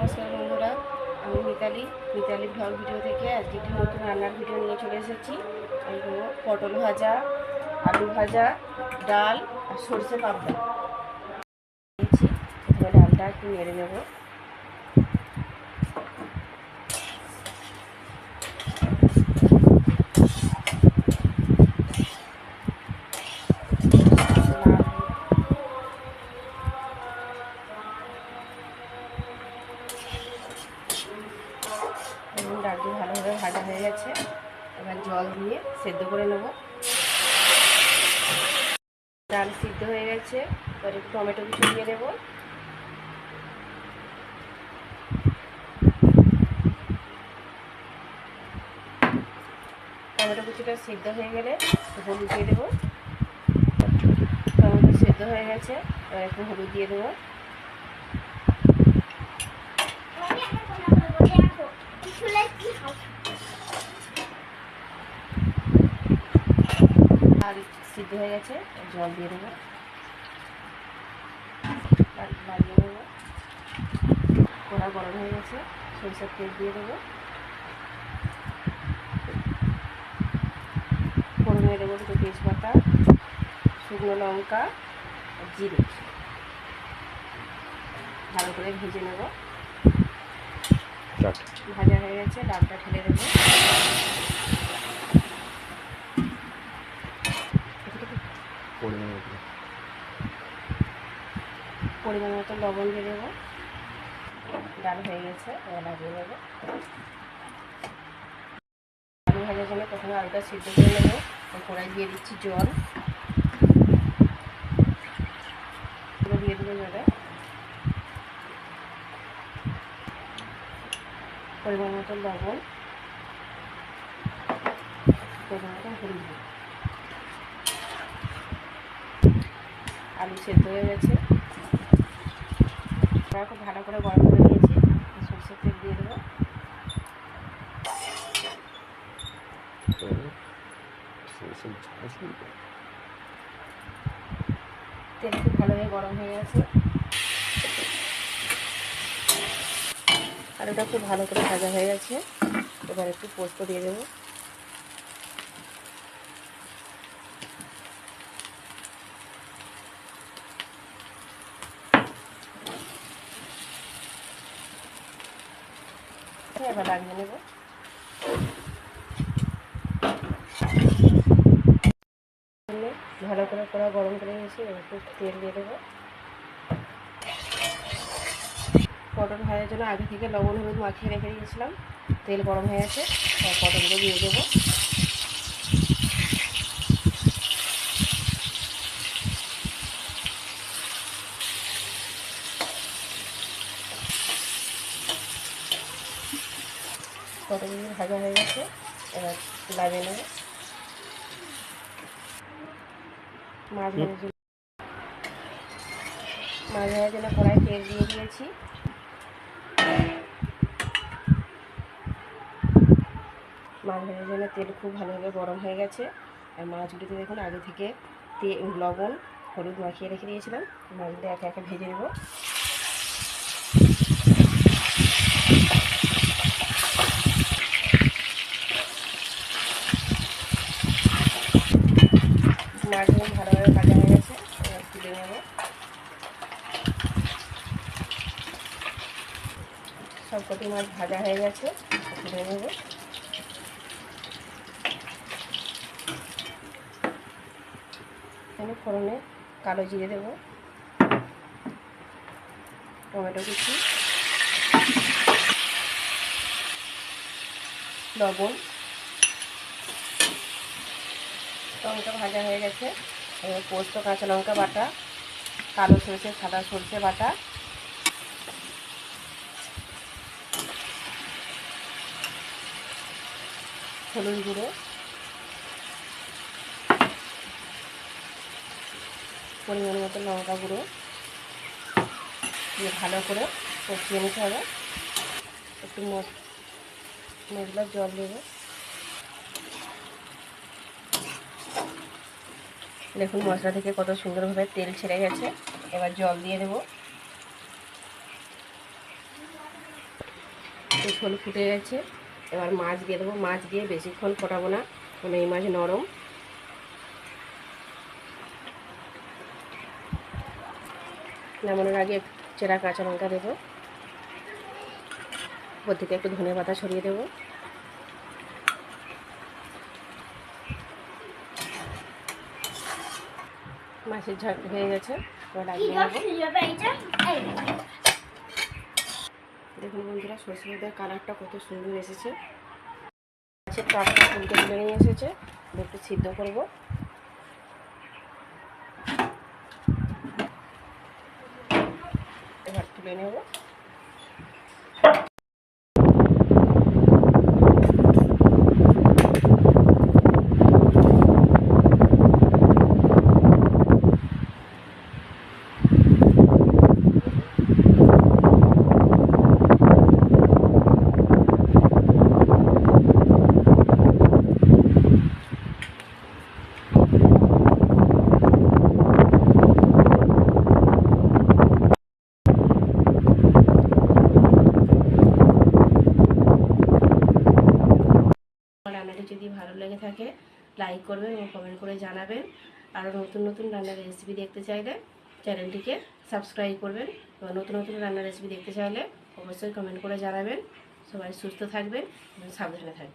নমস্কার বন্ধুরা, আমি মিতালি ব্লগ ভিডিও থেকে আজকে একটি নতুন রান্নার ভিডিও নিয়ে চলে এসেছি। এই হলো পটল ভাজা, আলু ভাজা, ডাল আর সরষে পাবদা নিয়েছি। প্রথমে ডালটা একটু নেড়ে নেব। ডালটি ভালোভাবে ভাজা হয়ে গেছে, এবার জল দিয়ে সেদ্ধ করে নেব। ডাল সিদ্ধ হয়ে গেছে, এবার একটু টমেটো কুচি দিয়ে দেবো। টমেটো কুচিটা সিদ্ধ হয়ে গেলে হলুদ দিয়ে দেবো। টমেটো সিদ্ধ হয়ে গেছে, এবার একটু হলুদ দিয়ে দেবো। আর সিদ্ধ হয়ে গেছে, জল দিয়ে দেবো, লাগিয়ে দেবো। কড়া গরম হয়ে গেছে, সরষের তেল দিয়ে দেবো। ফোড়নে দেবো দুটো তেজপাতা, শুকনো লঙ্কা, জিরে। ভালো করে ভেজে নেব। ভাজা হয়ে গেছে, ডালটা ঢেলে দেবো। পরিমাণ মতো লবণ দিয়ে দেবো। ডাল হয়ে গেছে, এবার লাগিয়ে দেবো। আলু ভাজার জন্য প্রথমে আলুটা সিদ্ধ করে নেবো। কড়াই দিয়ে দিচ্ছি জল, দিয়ে দেবো এবারে। পরিমাণ মতো লবণ, পরিমাণ মতো হলুদ। আলু সেদ্ধ হয়ে গেছে, খুব ভালো করে গরম করে নিয়েছি। সরষের তেল দিয়ে দেবো। তেল খুব ভালোভাবে গরম হয়ে গেছে, আলুটা খুব ভালো করে ভাজা হয়ে গেছে। এবার একটু পোস্ত দিয়ে দেবো। এবার লাগিয়ে নেব। ভালো করে কড়া গরম করে নিয়েছি, একটু তেল দিয়ে দেবো। পটল ভাজার জন্য আগে থেকে লবণ হলুদ মাখিয়ে রেখে দিয়েছিলাম। তেল গরম হয়ে গেছে, পটলগুলো দিয়ে দেবো। পটলগুলো ভাজা হয়ে গেছে, এবার লাগিয়ে নেব। মাছ ভাজার জন্য কড়াই তেল দিয়ে দিয়েছি। মাছ ভাজার জন্য তেল খুব ভালোভাবে গরম হয়ে গেছে। আর মাছগুলিতে দেখুন আগে থেকে লবণ হলুদ মাখিয়ে রেখে দিয়েছিলাম। মাছগুলো একে একে ভেজে নেব। মাছগুলো ভালোভাবে ভাজা হয়ে গেছে, এবার তুলে নেব। সবকটি মাছ ভাজা হয়ে গেছে, তুলে নেব। এখানে ফোড়নে কালো জিরে দেবো, টমেটো কুচি, লবণ। টমেটো ভাজা হয়ে গেছে, এবার পোস্ত কাঁচা লঙ্কা বাটা, কালো সরষে সাদা সরষে বাটা, হলুদ গুঁড়ো, পরিমাণ মতো লঙ্কা গুঁড়ো দিয়ে ভালো করে কষিয়ে নিতে হবে। একটু মশলার জল দেবো। দেখুন মশলা থেকে কত সুন্দরভাবে তেল ছেড়ে গেছে। এবার জল দিয়ে দেবো। তো ঝোল ফুটে গেছে, এবার মাছ দিয়ে দেবো। মাছ দিয়ে বেশিক্ষণ ফোটাবো না, কারণ এই মাছ নরম। নামানোর আগে চেরা কাঁচা লঙ্কা দেবো, ওপর থেকে একটু ধনে পাতা ছড়িয়ে দেবো। মাছের ঝাল হয়ে গেছে, এবার লাগিয়ে নেবো। দেখুন বন্ধুরা, সরষে বাটার কালারটা কত সুন্দর এসেছে। মাছের টকটা ফুলকে তুলে নিয়ে এসেছে, একটু সিদ্ধ করবো। এবার তুলে নেব। রান্নাটি যদি ভালো লেগে থাকে লাইক করবেন এবং কমেন্ট করে জানাবেন। আরও নতুন নতুন রান্নার রেসিপি দেখতে চাইলে চ্যানেলটিকে সাবস্ক্রাইব করবেন, এবং নতুন নতুন রান্নার রেসিপি দেখতে চাইলে অবশ্যই কমেন্ট করে জানাবেন। সবাই সুস্থ থাকবেন এবং সাবধানে থাকবেন।